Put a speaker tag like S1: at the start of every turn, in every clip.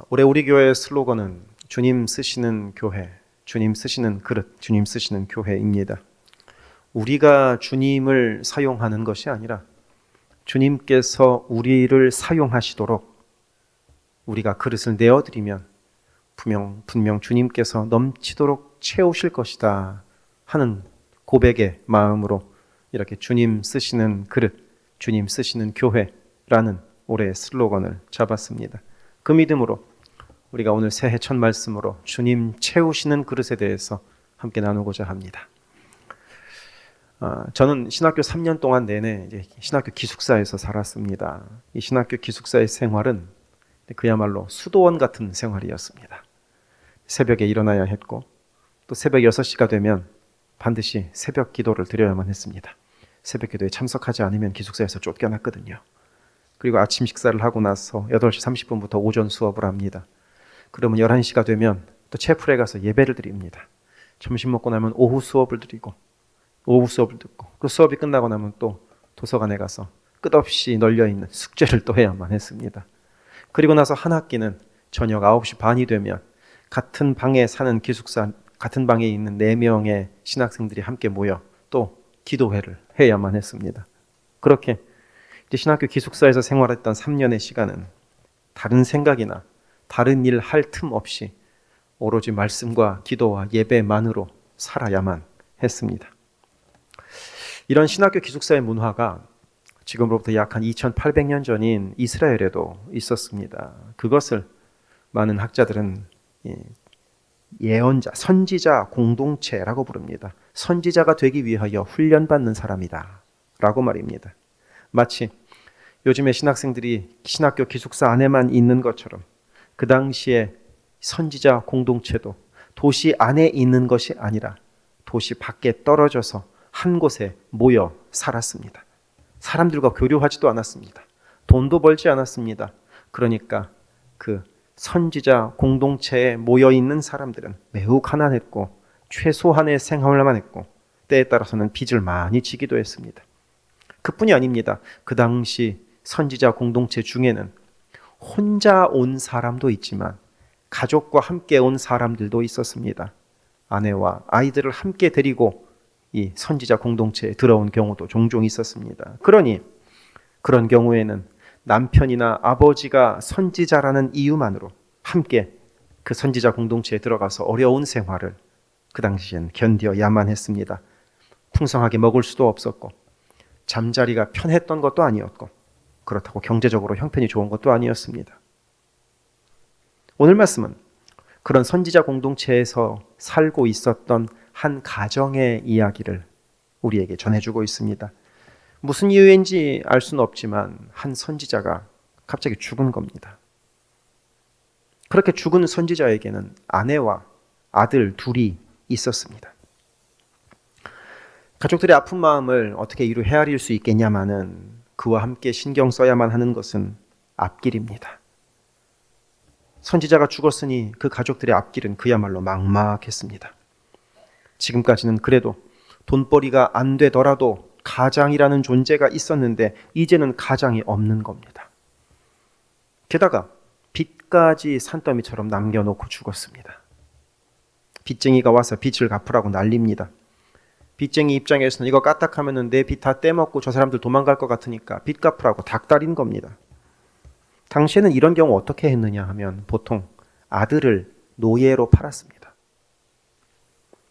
S1: 올해 우리 교회의 슬로건은 주님 쓰시는 교회, 주님 쓰시는 그릇, 주님 쓰시는 교회입니다. 우리가 주님을 사용하는 것이 아니라 주님께서 우리를 사용하시도록 우리가 그릇을 내어드리면 분명 주님께서 넘치도록 채우실 것이다 하는 고백의 마음으로 이렇게 주님 쓰시는 그릇, 주님 쓰시는 교회라는 올해의 슬로건을 잡았습니다. 그 믿음으로 우리가 오늘 새해 첫 말씀으로 주님 채우시는 그릇에 대해서 함께 나누고자 합니다. 저는 신학교 3년 동안 내내 이제 신학교 기숙사에서 살았습니다. 이 신학교 기숙사의 생활은 그야말로 수도원 같은 생활이었습니다. 새벽에 일어나야 했고 또 새벽 6시가 되면 반드시 새벽 기도를 드려야만 했습니다. 새벽 기도에 참석하지 않으면 기숙사에서 쫓겨났거든요. 그리고 아침 식사를 하고 나서 8시 30분부터 오전 수업을 합니다. 그러면 11시가 되면 또 채플에 가서 예배를 드립니다. 점심 먹고 나면 오후 수업을 드리고 오후 수업을 듣고 그 수업이 끝나고 나면 또 도서관에 가서 끝없이 널려있는 숙제를 또 해야만 했습니다. 그리고 나서 한 학기는 저녁 9시 반이 되면 같은 방에 사는 기숙사 같은 방에 있는 4명의 신학생들이 함께 모여 또 기도회를 해야만 했습니다. 그렇게 이제 신학교 기숙사에서 생활했던 3년의 시간은 다른 생각이나 다른 일 할 틈 없이 오로지 말씀과 기도와 예배만으로 살아야만 했습니다. 이런 신학교 기숙사의 문화가 지금으로부터 약 한 2800년 전인 이스라엘에도 있었습니다. 그것을 많은 학자들은 예언자, 선지자 공동체라고 부릅니다. 선지자가 되기 위하여 훈련받는 사람이다 라고 말입니다. 마치 요즘에 신학생들이 신학교 기숙사 안에만 있는 것처럼 그 당시에 선지자 공동체도 도시 안에 있는 것이 아니라 도시 밖에 떨어져서 한 곳에 모여 살았습니다. 사람들과 교류하지도 않았습니다. 돈도 벌지 않았습니다. 그러니까 그 선지자 공동체에 모여있는 사람들은 매우 가난했고 최소한의 생활만 했고 때에 따라서는 빚을 많이 지기도 했습니다. 그뿐이 아닙니다. 그 당시 선지자 공동체 중에는 혼자 온 사람도 있지만 가족과 함께 온 사람들도 있었습니다. 아내와 아이들을 함께 데리고 이 선지자 공동체에 들어온 경우도 종종 있었습니다. 그러니 그런 경우에는 남편이나 아버지가 선지자라는 이유만으로 함께 그 선지자 공동체에 들어가서 어려운 생활을 그 당시엔 견뎌야만 했습니다. 풍성하게 먹을 수도 없었고 잠자리가 편했던 것도 아니었고 그렇다고 경제적으로 형편이 좋은 것도 아니었습니다. 오늘 말씀은 그런 선지자 공동체에서 살고 있었던 한 가정의 이야기를 우리에게 전해주고 있습니다. 무슨 이유인지 알 수는 없지만 한 선지자가 갑자기 죽은 겁니다. 그렇게 죽은 선지자에게는 아내와 아들 둘이 있었습니다. 가족들의 아픈 마음을 어떻게 이루 헤아릴 수 있겠냐마는 그와 함께 신경 써야만 하는 것은 앞길입니다. 선지자가 죽었으니 그 가족들의 앞길은 그야말로 막막했습니다. 지금까지는 그래도 돈벌이가 안 되더라도 가장이라는 존재가 있었는데 이제는 가장이 없는 겁니다. 게다가 빚까지 산더미처럼 남겨놓고 죽었습니다. 빚쟁이가 와서 빚을 갚으라고 난립니다. 빚쟁이 입장에서는 이거 까딱하면 내 빚 다 떼먹고 저 사람들 도망갈 것 같으니까 빚 갚으라고 닥달인 겁니다. 당시에는 이런 경우 어떻게 했느냐 하면 보통 아들을 노예로 팔았습니다.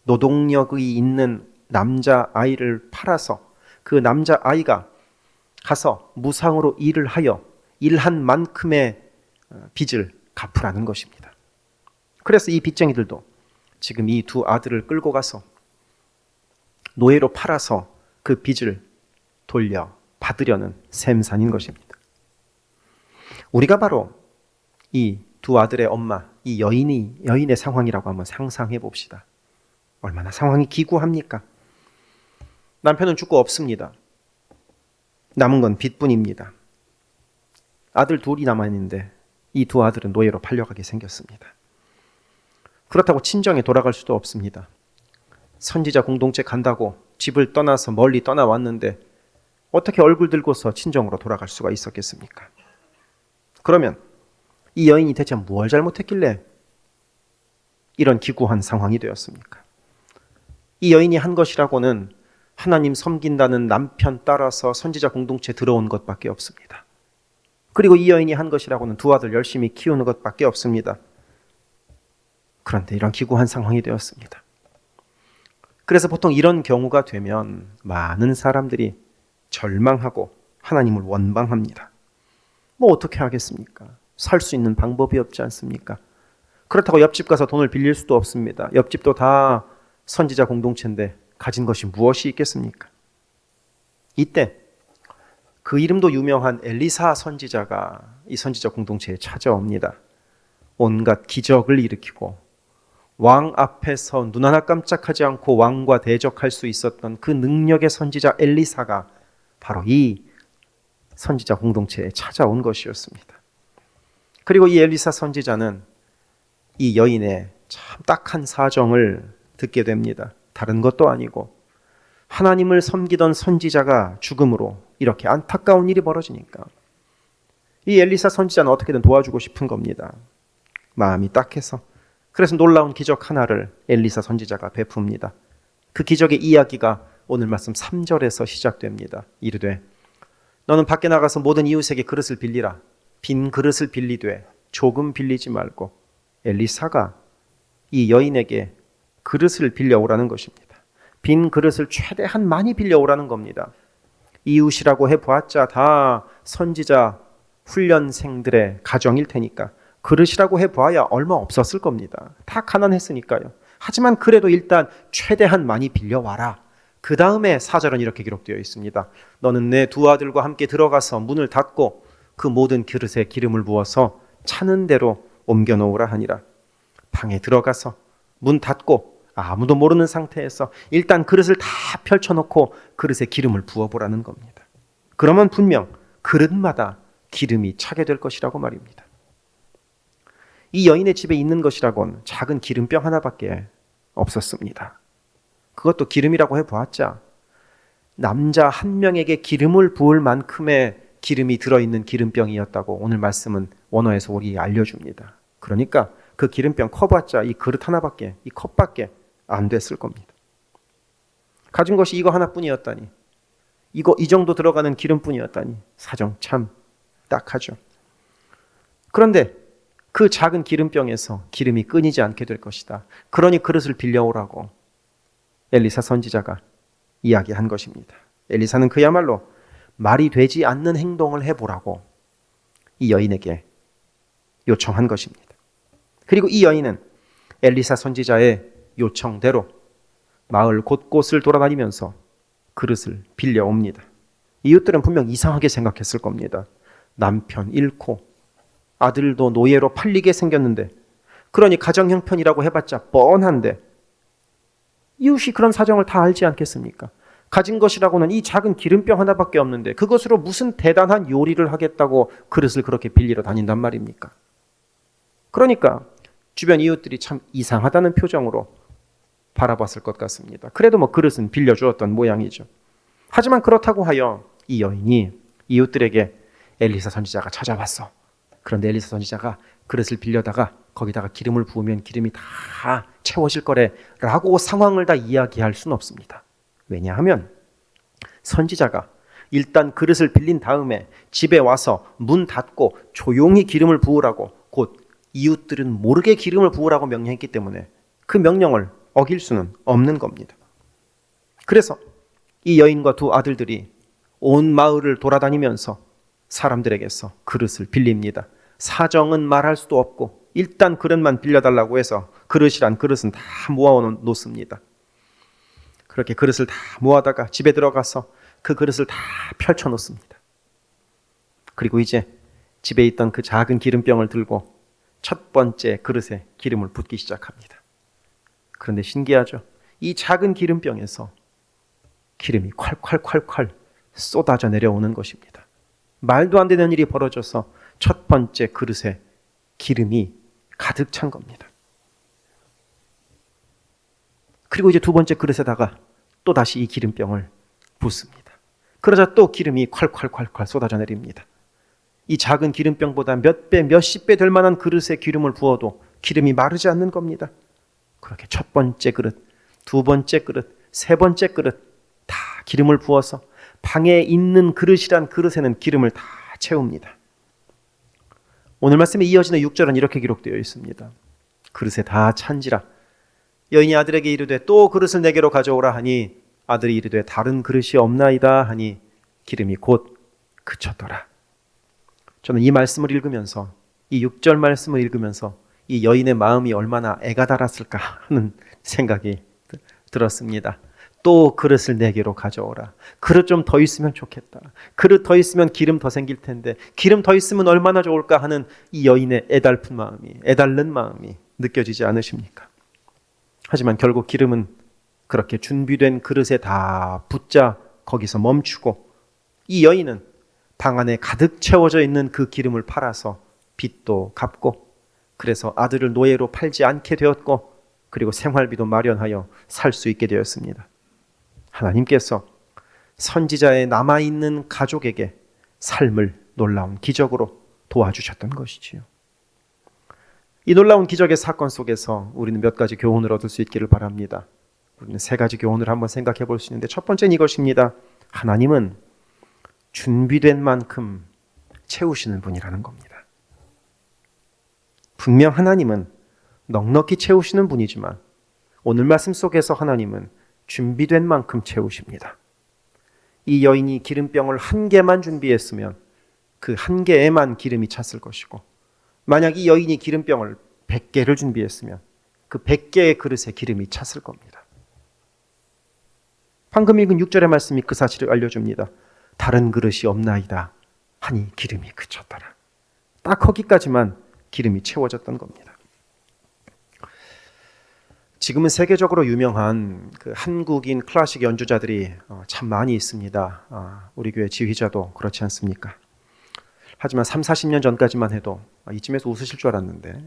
S1: 노동력이 있는 남자아이를 팔아서 그 남자아이가 가서 무상으로 일을 하여 일한 만큼의 빚을 갚으라는 것입니다. 그래서 이 빚쟁이들도 지금 이 두 아들을 끌고 가서 노예로 팔아서 그 빚을 돌려 받으려는 셈산인 것입니다. 우리가 바로 이 두 아들의 엄마, 이 여인의 상황이라고 한번 상상해 봅시다. 얼마나 상황이 기구합니까? 남편은 죽고 없습니다. 남은 건 빚뿐입니다. 아들 둘이 남아있는데 이 두 아들은 노예로 팔려가게 생겼습니다. 그렇다고 친정에 돌아갈 수도 없습니다. 선지자 공동체 간다고 집을 떠나서 멀리 떠나왔는데 어떻게 얼굴 들고서 친정으로 돌아갈 수가 있었겠습니까? 그러면 이 여인이 대체 뭘 잘못했길래 이런 기구한 상황이 되었습니까? 이 여인이 한 것이라고는 하나님 섬긴다는 남편 따라서 선지자 공동체에 들어온 것밖에 없습니다. 그리고 이 여인이 한 것이라고는 두 아들 열심히 키우는 것밖에 없습니다. 그런데 이런 기구한 상황이 되었습니다. 그래서 보통 이런 경우가 되면 많은 사람들이 절망하고 하나님을 원망합니다. 뭐 어떻게 하겠습니까? 살 수 있는 방법이 없지 않습니까? 그렇다고 옆집 가서 돈을 빌릴 수도 없습니다. 옆집도 다 선지자 공동체인데 가진 것이 무엇이 있겠습니까? 이때 그 이름도 유명한 엘리사 선지자가 이 선지자 공동체에 찾아옵니다. 온갖 기적을 일으키고 왕 앞에서 눈 하나 깜짝하지 않고 왕과 대적할 수 있었던 그 능력의 선지자 엘리사가 바로 이 선지자 공동체에 찾아온 것이었습니다. 그리고 이 엘리사 선지자는 이 여인의 참 딱한 사정을 듣게 됩니다. 다른 것도 아니고 하나님을 섬기던 선지자가 죽음으로 이렇게 안타까운 일이 벌어지니까 이 엘리사 선지자는 어떻게든 도와주고 싶은 겁니다. 마음이 딱해서. 그래서 놀라운 기적 하나를 엘리사 선지자가 베풉니다. 그 기적의 이야기가 오늘 말씀 3절에서 시작됩니다. 이르되 너는 밖에 나가서 모든 이웃에게 그릇을 빌리라. 빈 그릇을 빌리되 조금 빌리지 말고. 엘리사가 이 여인에게 그릇을 빌려오라는 것입니다. 빈 그릇을 최대한 많이 빌려오라는 겁니다. 이웃이라고 해보았자 다 선지자 훈련생들의 가정일 테니까 그릇이라고 해봐야 얼마 없었을 겁니다. 다 가난했으니까요. 하지만 그래도 일단 최대한 많이 빌려와라. 그 다음에 4절은 이렇게 기록되어 있습니다. 너는 내 두 아들과 함께 들어가서 문을 닫고 그 모든 그릇에 기름을 부어서 차는 대로 옮겨 놓으라 하니라. 방에 들어가서 문 닫고 아무도 모르는 상태에서 일단 그릇을 다 펼쳐놓고 그릇에 기름을 부어보라는 겁니다. 그러면 분명 그릇마다 기름이 차게 될 것이라고 말입니다. 이 여인의 집에 있는 것이라곤 작은 기름병 하나밖에 없었습니다. 그것도 기름이라고 해보았자 남자 한 명에게 기름을 부을 만큼의 기름이 들어있는 기름병이었다고 오늘 말씀은 원어에서 우리에게 알려줍니다. 그러니까 그 기름병 커봤자 이 그릇 하나밖에, 이 컵밖에 안 됐을 겁니다. 가진 것이 이거 하나뿐이었다니, 이 정도 들어가는 기름뿐이었다니 사정 참 딱하죠. 그런데 그 작은 기름병에서 기름이 끊이지 않게 될 것이다. 그러니 그릇을 빌려오라고 엘리사 선지자가 이야기한 것입니다. 엘리사는 그야말로 말이 되지 않는 행동을 해보라고 이 여인에게 요청한 것입니다. 그리고 이 여인은 엘리사 선지자의 요청대로 마을 곳곳을 돌아다니면서 그릇을 빌려옵니다. 이웃들은 분명 이상하게 생각했을 겁니다. 남편 잃고 아들도 노예로 팔리게 생겼는데, 그러니 가정 형편이라고 해봤자 뻔한데 이웃이 그런 사정을 다 알지 않겠습니까? 가진 것이라고는 이 작은 기름병 하나밖에 없는데 그것으로 무슨 대단한 요리를 하겠다고 그릇을 그렇게 빌리러 다닌단 말입니까? 그러니까 주변 이웃들이 참 이상하다는 표정으로 바라봤을 것 같습니다. 그래도 뭐 그릇은 빌려주었던 모양이죠. 하지만 그렇다고 하여 이 여인이 이웃들에게 엘리사 선지자가 찾아왔어. 그런데 엘리사 선지자가 그릇을 빌려다가 거기다가 기름을 부으면 기름이 다 채워질 거래라고 상황을 다 이야기할 수는 없습니다. 왜냐하면 선지자가 일단 그릇을 빌린 다음에 집에 와서 문 닫고 조용히 기름을 부으라고, 곧 이웃들은 모르게 기름을 부으라고 명령했기 때문에 그 명령을 어길 수는 없는 겁니다. 그래서 이 여인과 두 아들들이 온 마을을 돌아다니면서 사람들에게서 그릇을 빌립니다. 사정은 말할 수도 없고 일단 그릇만 빌려달라고 해서 그릇이란 그릇은 다 모아 놓습니다. 그렇게 그릇을 다 모아다가 집에 들어가서 그 그릇을 다 펼쳐 놓습니다. 그리고 이제 집에 있던 그 작은 기름병을 들고 첫 번째 그릇에 기름을 붓기 시작합니다. 그런데 신기하죠? 이 작은 기름병에서 기름이 콸콸콸콸 쏟아져 내려오는 것입니다. 말도 안 되는 일이 벌어져서 첫 번째 그릇에 기름이 가득 찬 겁니다. 그리고 이제 두 번째 그릇에다가 또 다시 이 기름병을 붓습니다. 그러자 또 기름이 콸콸콸콸 쏟아져 내립니다. 이 작은 기름병보다 몇 배, 몇십 배 될 만한 그릇에 기름을 부어도 기름이 마르지 않는 겁니다. 그렇게 첫 번째 그릇, 두 번째 그릇, 세 번째 그릇 다 기름을 부어서 방에 있는 그릇이란 그릇에는 기름을 다 채웁니다. 오늘 말씀에 이어지는 6절은 이렇게 기록되어 있습니다. 그릇에 다 찬지라 여인이 아들에게 이르되 또 그릇을 내게로 가져오라 하니 아들이 이르되 다른 그릇이 없나이다 하니 기름이 곧 그쳤더라. 저는 이 말씀을 읽으면서 이 6절 말씀을 읽으면서 이 여인의 마음이 얼마나 애가 달았을까 하는 생각이 들었습니다. 또 그릇을 내게로 가져오라. 그릇 좀 더 있으면 좋겠다. 그릇 더 있으면 기름 더 생길 텐데 기름 더 있으면 얼마나 좋을까 하는 이 여인의 애달픈 마음이, 애달른 마음이 느껴지지 않으십니까? 하지만 결국 기름은 그렇게 준비된 그릇에 다 붓자 거기서 멈추고 이 여인은 방 안에 가득 채워져 있는 그 기름을 팔아서 빚도 갚고 그래서 아들을 노예로 팔지 않게 되었고 그리고 생활비도 마련하여 살 수 있게 되었습니다. 하나님께서 선지자의 남아있는 가족에게 삶을 놀라운 기적으로 도와주셨던 것이지요. 이 놀라운 기적의 사건 속에서 우리는 몇 가지 교훈을 얻을 수 있기를 바랍니다. 우리는 세 가지 교훈을 한번 생각해 볼 수 있는데 첫 번째는 이것입니다. 하나님은 준비된 만큼 채우시는 분이라는 겁니다. 분명 하나님은 넉넉히 채우시는 분이지만 오늘 말씀 속에서 하나님은 준비된 만큼 채우십니다. 이 여인이 기름병을 한 개만 준비했으면 그 한 개에만 기름이 찼을 것이고 만약 이 여인이 기름병을 100개를 준비했으면 그 100개의 그릇에 기름이 찼을 겁니다. 방금 읽은 6절의 말씀이 그 사실을 알려줍니다. 다른 그릇이 없나이다 하니 기름이 그쳤더라. 딱 거기까지만 기름이 채워졌던 겁니다. 지금은 세계적으로 유명한 그 한국인 클래식 연주자들이 참 많이 있습니다. 우리 교회 지휘자도 그렇지 않습니까? 하지만 3, 40년 전까지만 해도 이쯤에서 웃으실 줄 알았는데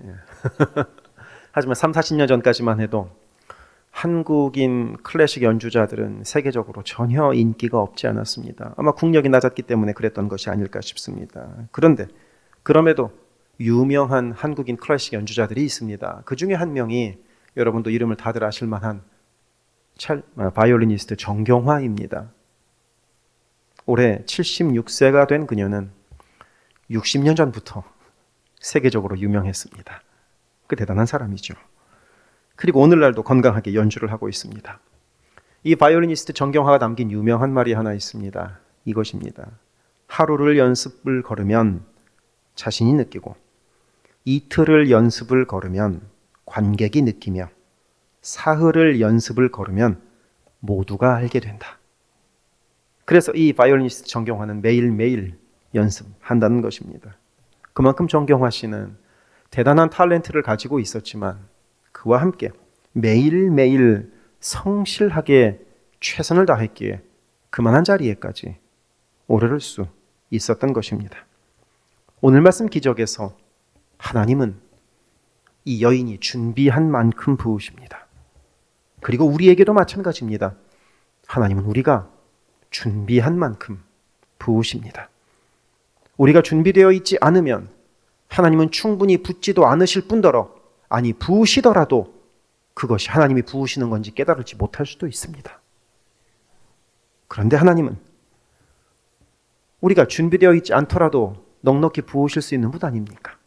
S1: 하지만 3, 40년 전까지만 해도 한국인 클래식 연주자들은 세계적으로 전혀 인기가 없지 않았습니다. 아마 국력이 낮았기 때문에 그랬던 것이 아닐까 싶습니다. 그런데 그럼에도 유명한 한국인 클래식 연주자들이 있습니다. 그 중에 한 명이 여러분도 이름을 다들 아실 만한 바이올리니스트 정경화입니다. 올해 76세가 된 그녀는 60년 전부터 세계적으로 유명했습니다. 그 대단한 사람이죠. 그리고 오늘날도 건강하게 연주를 하고 있습니다. 이 바이올리니스트 정경화가 남긴 유명한 말이 하나 있습니다. 이것입니다. 하루를 연습을 걸으면 자신이 느끼고 이틀을 연습을 걸으면 관객이 느끼며 사흘을 연습을 걸으면 모두가 알게 된다. 그래서 이 바이올리니스트 정경화는 매일매일 연습한다는 것입니다. 그만큼 정경화 씨는 대단한 탤런트를 가지고 있었지만 그와 함께 매일매일 성실하게 최선을 다했기에 그만한 자리에까지 오르를 수 있었던 것입니다. 오늘 말씀 기적에서 하나님은 이 여인이 준비한 만큼 부으십니다. 그리고 우리에게도 마찬가지입니다. 하나님은 우리가 준비한 만큼 부으십니다. 우리가 준비되어 있지 않으면 하나님은 충분히 붓지도 않으실 뿐더러 아니 부으시더라도 그것이 하나님이 부으시는 건지 깨달을지 못할 수도 있습니다. 그런데 하나님은 우리가 준비되어 있지 않더라도 넉넉히 부으실 수 있는 분 아닙니까?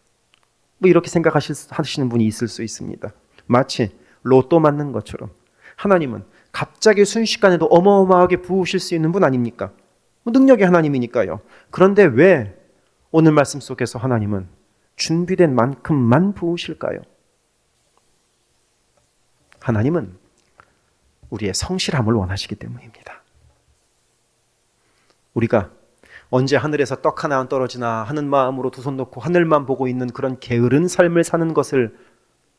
S1: 뭐 이렇게 생각하시는 분이 있을 수 있습니다. 마치 로또 맞는 것처럼 하나님은 갑자기 순식간에도 어마어마하게 부으실 수 있는 분 아닙니까? 능력의 하나님이니까요. 그런데 왜 오늘 말씀 속에서 하나님은 준비된 만큼만 부으실까요? 하나님은 우리의 성실함을 원하시기 때문입니다. 우리가 언제 하늘에서 떡 하나 안 떨어지나 하는 마음으로 두 손 놓고 하늘만 보고 있는 그런 게으른 삶을 사는 것을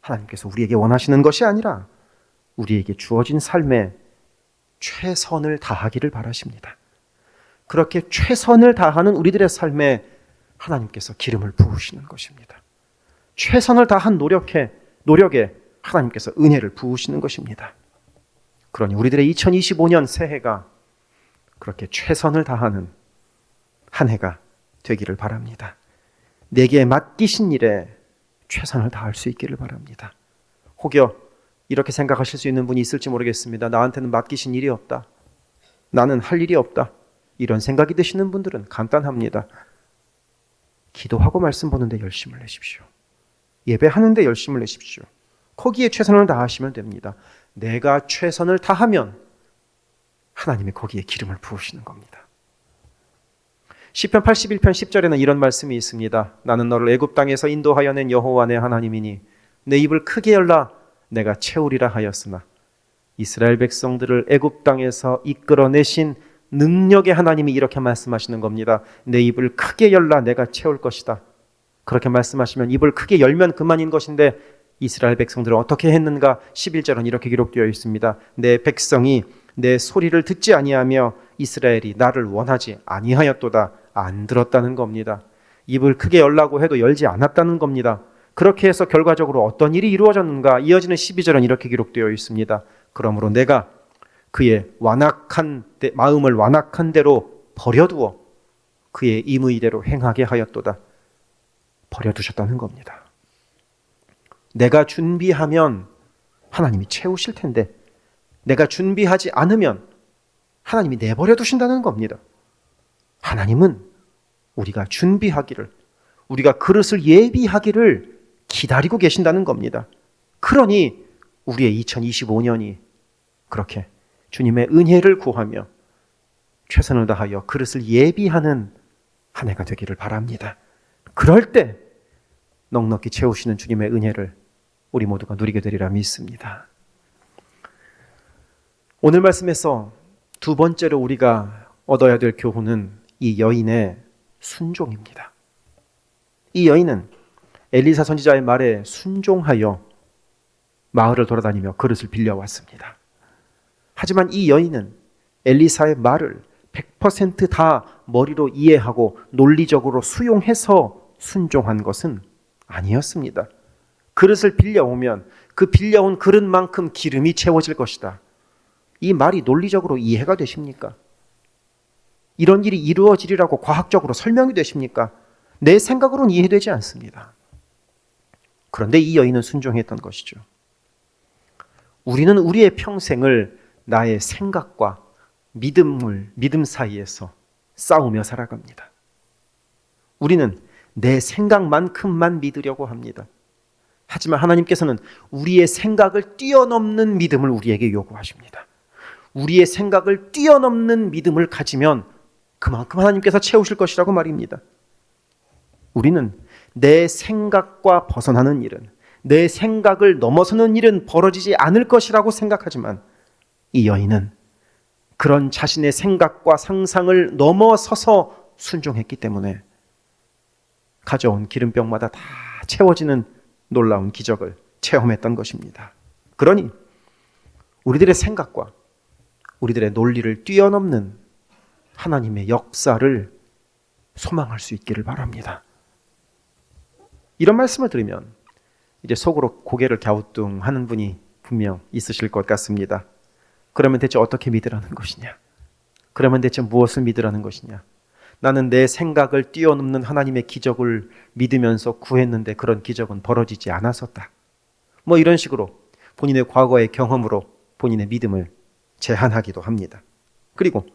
S1: 하나님께서 우리에게 원하시는 것이 아니라 우리에게 주어진 삶에 최선을 다하기를 바라십니다. 그렇게 최선을 다하는 우리들의 삶에 하나님께서 기름을 부으시는 것입니다. 최선을 다한 노력에 하나님께서 은혜를 부으시는 것입니다. 그러니 우리들의 2025년 새해가 그렇게 최선을 다하는 한 해가 되기를 바랍니다. 내게 맡기신 일에 최선을 다할 수 있기를 바랍니다. 혹여 이렇게 생각하실 수 있는 분이 있을지 모르겠습니다. 나한테는 맡기신 일이 없다. 나는 할 일이 없다. 이런 생각이 드시는 분들은 간단합니다. 기도하고 말씀 보는데 열심을 내십시오. 예배하는데 열심을 내십시오. 거기에 최선을 다하시면 됩니다. 내가 최선을 다하면 하나님이 거기에 기름을 부으시는 겁니다. 시편 81편 10절에는 이런 말씀이 있습니다. 나는 너를 애굽 땅에서 인도하여 낸 여호와 내 하나님이니 내 입을 크게 열라 내가 채우리라 하였으나 이스라엘 백성들을 애굽 땅에서 이끌어내신 능력의 하나님이 이렇게 말씀하시는 겁니다. 내 입을 크게 열라 내가 채울 것이다. 그렇게 말씀하시면 입을 크게 열면 그만인 것인데 이스라엘 백성들은 어떻게 했는가? 11절은 이렇게 기록되어 있습니다. 내 백성이 내 소리를 듣지 아니하며 이스라엘이 나를 원하지 아니하였도다. 안 들었다는 겁니다. 입을 크게 열라고 해도 열지 않았다는 겁니다. 그렇게 해서 결과적으로 어떤 일이 이루어졌는가? 이어지는 12절은 이렇게 기록되어 있습니다. 그러므로 내가 그의 마음을 완악한 대로 버려두어 그의 임의대로 행하게 하였도다. 버려두셨다는 겁니다. 내가 준비하면 하나님이 채우실 텐데 내가 준비하지 않으면 하나님이 내버려 두신다는 겁니다. 하나님은 우리가 준비하기를, 우리가 그릇을 예비하기를 기다리고 계신다는 겁니다. 그러니 우리의 2025년이 그렇게 주님의 은혜를 구하며 최선을 다하여 그릇을 예비하는 한 해가 되기를 바랍니다. 그럴 때 넉넉히 채우시는 주님의 은혜를 우리 모두가 누리게 되리라 믿습니다. 오늘 말씀에서 두 번째로 우리가 얻어야 될 교훈은 이 여인의 순종입니다. 이 여인은 엘리사 선지자의 말에 순종하여 마을을 돌아다니며 그릇을 빌려왔습니다. 하지만 이 여인은 엘리사의 말을 100% 다 머리로 이해하고 논리적으로 수용해서 순종한 것은 아니었습니다. 그릇을 빌려오면 그 빌려온 그릇만큼 기름이 채워질 것이다. 이 말이 논리적으로 이해가 되십니까? 이런 일이 이루어지리라고 과학적으로 설명이 되십니까? 내 생각으로는 이해되지 않습니다. 그런데 이 여인은 순종했던 것이죠. 우리는 우리의 평생을 나의 생각과 믿음 사이에서 싸우며 살아갑니다. 우리는 내 생각만큼만 믿으려고 합니다. 하지만 하나님께서는 우리의 생각을 뛰어넘는 믿음을 우리에게 요구하십니다. 우리의 생각을 뛰어넘는 믿음을 가지면 그만큼 하나님께서 채우실 것이라고 말입니다. 우리는 내 생각과 벗어나는 일은, 내 생각을 넘어서는 일은 벌어지지 않을 것이라고 생각하지만 이 여인은 그런 자신의 생각과 상상을 넘어서서 순종했기 때문에 가져온 기름병마다 다 채워지는 놀라운 기적을 체험했던 것입니다. 그러니 우리들의 생각과 우리들의 논리를 뛰어넘는 하나님의 역사를 소망할 수 있기를 바랍니다. 이런 말씀을 들으면 이제 속으로 고개를 갸우뚱하는 분이 분명 있으실 것 같습니다. 그러면 대체 어떻게 믿으라는 것이냐? 그러면 대체 무엇을 믿으라는 것이냐? 나는 내 생각을 뛰어넘는 하나님의 기적을 믿으면서 구했는데 그런 기적은 벌어지지 않았었다. 뭐 이런 식으로 본인의 과거의 경험으로 본인의 믿음을 제한하기도 합니다. 그리고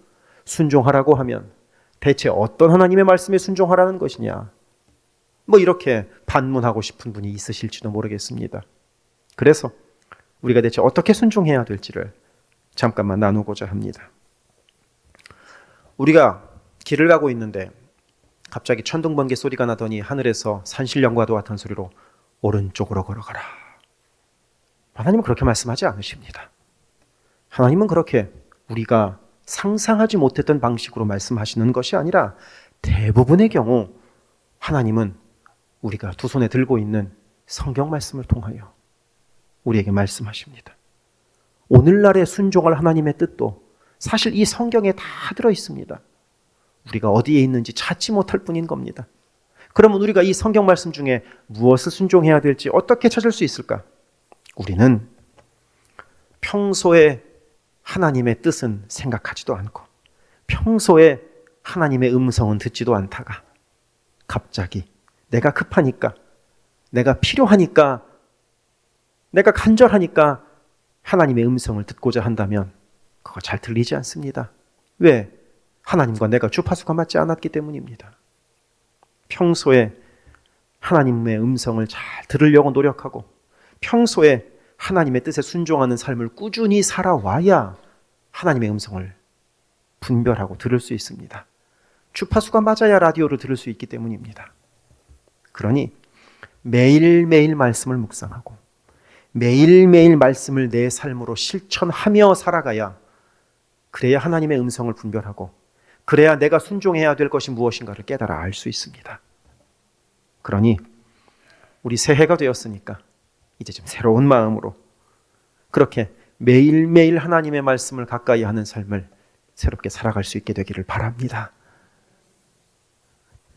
S1: 순종하라고 하면 대체 어떤 하나님의 말씀에 순종하라는 것이냐? 뭐 이렇게 반문하고 싶은 분이 있으실지도 모르겠습니다. 그래서 우리가 대체 어떻게 순종해야 될지를 잠깐만 나누고자 합니다. 우리가 길을 가고 있는데 갑자기 천둥번개 소리가 나더니 하늘에서 산신령과도 같은 소리로 오른쪽으로 걸어가라. 하나님은 그렇게 말씀하지 않으십니다. 하나님은 그렇게 우리가 상상하지 못했던 방식으로 말씀하시는 것이 아니라 대부분의 경우 하나님은 우리가 두 손에 들고 있는 성경 말씀을 통하여 우리에게 말씀하십니다. 오늘날에 순종할 하나님의 뜻도 사실 이 성경에 다 들어 있습니다. 우리가 어디에 있는지 찾지 못할 뿐인 겁니다. 그러면 우리가 이 성경 말씀 중에 무엇을 순종해야 될지 어떻게 찾을 수 있을까? 우리는 평소에 하나님의 뜻은 생각하지도 않고 평소에 하나님의 음성은 듣지도 않다가 갑자기 내가 급하니까, 내가 필요하니까, 내가 간절하니까 하나님의 음성을 듣고자 한다면 그거 잘 들리지 않습니다. 왜? 하나님과 내가 주파수가 맞지 않았기 때문입니다. 평소에 하나님의 음성을 잘 들으려고 노력하고 평소에 하나님의 뜻에 순종하는 삶을 꾸준히 살아와야 하나님의 음성을 분별하고 들을 수 있습니다. 주파수가 맞아야 라디오를 들을 수 있기 때문입니다. 그러니 매일매일 말씀을 묵상하고 매일매일 말씀을 내 삶으로 실천하며 살아가야, 그래야 하나님의 음성을 분별하고 그래야 내가 순종해야 될 것이 무엇인가를 깨달아 알 수 있습니다. 그러니 우리 새해가 되었으니까 이제 좀 새로운 마음으로 그렇게 매일매일 하나님의 말씀을 가까이 하는 삶을 새롭게 살아갈 수 있게 되기를 바랍니다.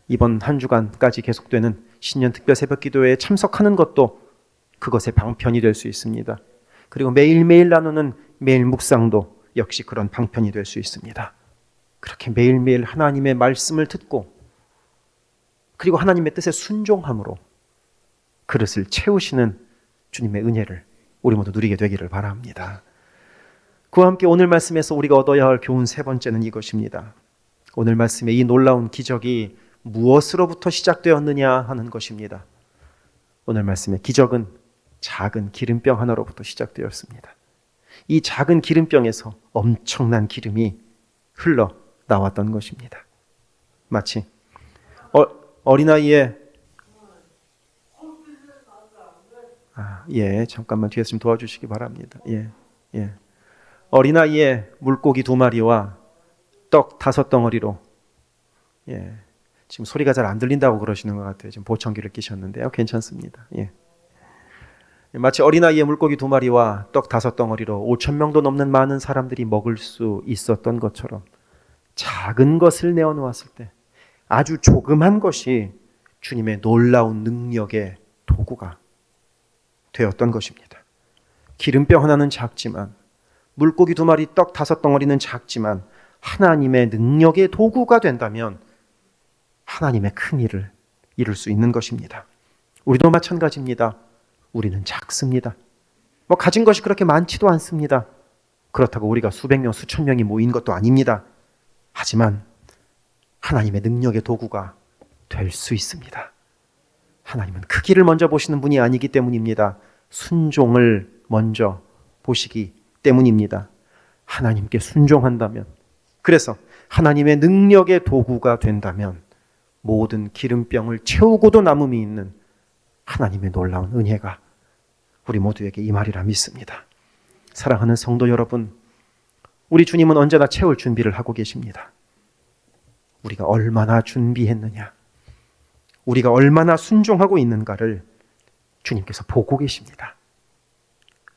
S1: 이번 한 주간까지 계속되는 신년 특별 새벽 기도회에 참석하는 것도 그것의 방편이 될 수 있습니다. 그리고 매일매일 나누는 매일 묵상도 역시 그런 방편이 될 수 있습니다. 그렇게 매일매일 하나님의 말씀을 듣고 그리고 하나님의 뜻에 순종함으로 그릇을 채우시는 주님의 은혜를 우리 모두 누리게 되기를 바랍니다. 그와 함께 오늘 말씀에서 우리가 얻어야 할 교훈 세 번째는 이것입니다. 오늘 말씀의 이 놀라운 기적이 무엇으로부터 시작되었느냐 하는 것입니다. 오늘 말씀의 기적은 작은 기름병 하나로부터 시작되었습니다. 이 작은 기름병에서 엄청난 기름이 흘러 나왔던 것입니다. 마치 어린아이의 잠깐만 뒤에서 좀 도와주시기 바랍니다. 어린아이의 물고기 2마리와 떡 5덩어리로 지금 소리가 잘 안 들린다고 그러시는 것 같아요. 지금 보청기를 끼셨는데요. 괜찮습니다. 마치 어린아이의 물고기 2마리와 떡 5덩어리로 5,000명도 넘는 많은 사람들이 먹을 수 있었던 것처럼 작은 것을 내어놓았을 때 아주 조그만 것이 주님의 놀라운 능력의 도구가 되었던 것입니다. 기름병 하나는 작지만, 물고기 2마리, 떡 5덩어리는 작지만 하나님의 능력의 도구가 된다면 하나님의 큰 일을 이룰 수 있는 것입니다. 우리도 마찬가지입니다. 우리는 작습니다. 가진 것이 그렇게 많지도 않습니다. 그렇다고 우리가 수백 명, 수천 명이 모인 것도 아닙니다. 하지만 하나님의 능력의 도구가 될 수 있습니다. 하나님은 크기를 먼저 보시는 분이 아니기 때문입니다. 순종을 먼저 보시기 때문입니다. 하나님께 순종한다면, 그래서 하나님의 능력의 도구가 된다면 모든 기름병을 채우고도 남음이 있는 하나님의 놀라운 은혜가 우리 모두에게 임하리라 믿습니다. 사랑하는 성도 여러분, 우리 주님은 언제나 채울 준비를 하고 계십니다. 우리가 얼마나 준비했느냐, 우리가 얼마나 순종하고 있는가를 주님께서 보고 계십니다.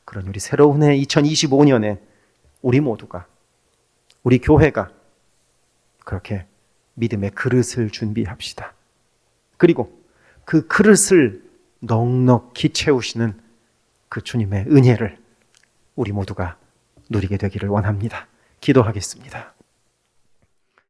S1: 그러니 우리 새로운 해 2025년에 우리 모두가, 우리 교회가 그렇게 믿음의 그릇을 준비합시다. 그리고 그 그릇을 넉넉히 채우시는 그 주님의 은혜를 우리 모두가 누리게 되기를 원합니다. 기도하겠습니다.